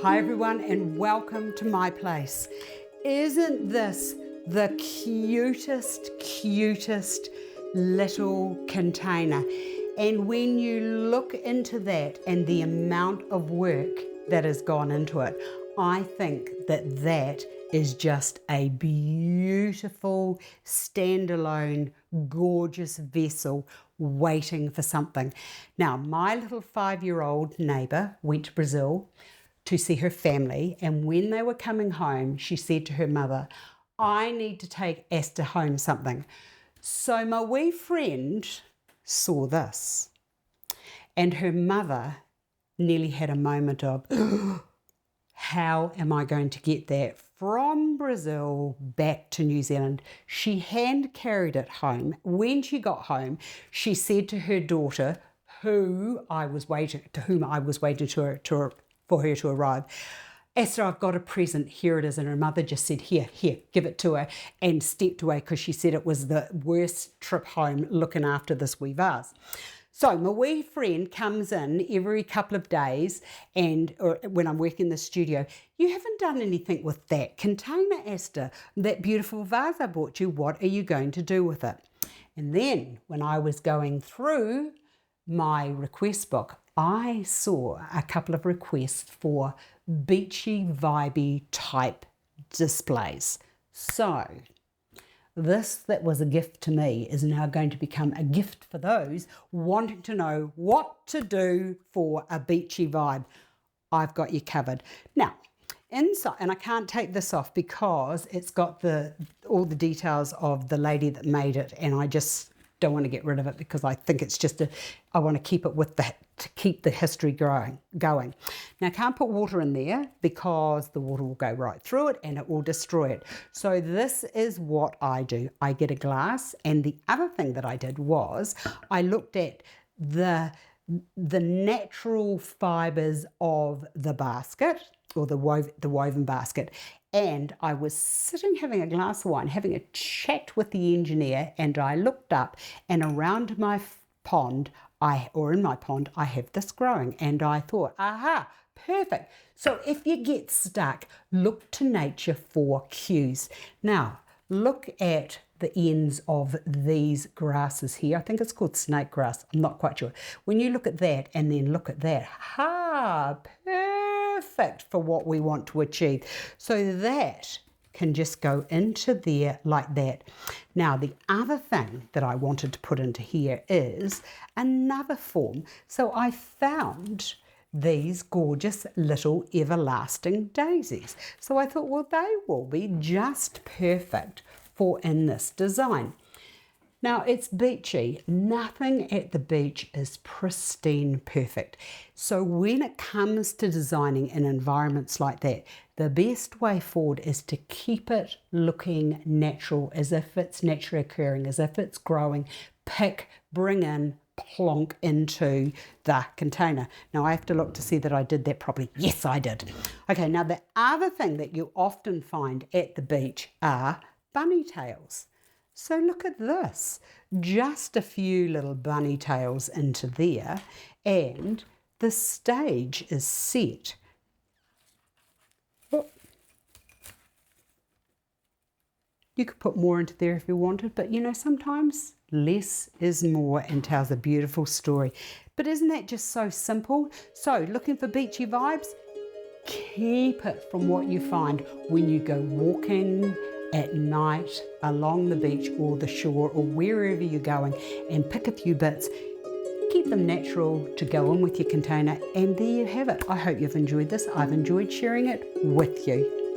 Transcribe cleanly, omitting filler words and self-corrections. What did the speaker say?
Hi everyone and welcome to my place. Isn't this the cutest little container? And when you look into that and the amount of work that has gone into it, I think that that is just a beautiful, standalone, gorgeous vessel waiting for something. Now, my little 5-year-old neighbour went to Brazil to see her family, and when they were coming home, she said to her mother, I need to take Astar home something. So my wee friend saw this, and her mother nearly had a moment of, how am I going to get that from Brazil back to New Zealand? She hand carried it home. When she got home, she said to her daughter, whom I was waiting for her to arrive, Astar, I've got a present, here it is. And her mother just said, here, give it to her, and stepped away because she said it was the worst trip home looking after this wee vase. So my wee friend comes in every couple of days, and when I'm working in the studio, you haven't done anything with that container, Astar, that beautiful vase I bought you, what are you going to do with it? And then when I was going through my request book, I saw a couple of requests for beachy, vibey type displays. So this that was a gift to me is now going to become a gift for those wanting to know what to do for a beachy vibe. I've got you covered. Now, inside, and I can't take this off because it's got all the details of the lady that made it, and I just don't want to get rid of it because I think it's just I want to keep it to keep the history going. Now, I can't put water in there because the water will go right through it and it will destroy it. So this is what I do. I get a glass, and the other thing that I did was I looked at the natural fibers of the basket, or the woven basket, and I was sitting having a glass of wine, having a chat with the engineer, and I looked up, and around my pond, in my pond, I have this growing, and I thought, aha, perfect. So if you get stuck, look to nature for cues. Now, look at the ends of these grasses here. I think it's called snake grass. I'm not quite sure. When you look at that and then look at that, perfect for what we want to achieve. So that can just go into there like that. Now, the other thing that I wanted to put into here is another form. So I found these gorgeous little everlasting daisies. So I thought, well, they will be just perfect for in this design. Now, it's beachy. Nothing at the beach is pristine perfect. So when it comes to designing in environments like that, the best way forward is to keep it looking natural, as if it's naturally occurring, as if it's growing. Bring in, plonk into the container. Now, I have to look to see that I did that properly. Yes, I did. Okay, now the other thing that you often find at the beach are bunny tails. So look at this, just a few little bunny tails into there, and the stage is set. Oh. You could put more into there if you wanted, but you know, sometimes less is more and tells a beautiful story. But isn't that just so simple? So looking for beachy vibes? Keep it from what you find when you go walking at night along the beach or the shore or wherever you're going, and pick a few bits. Keep them natural to go in with your container, and there you have it. I hope you've enjoyed this. I've enjoyed sharing it with you.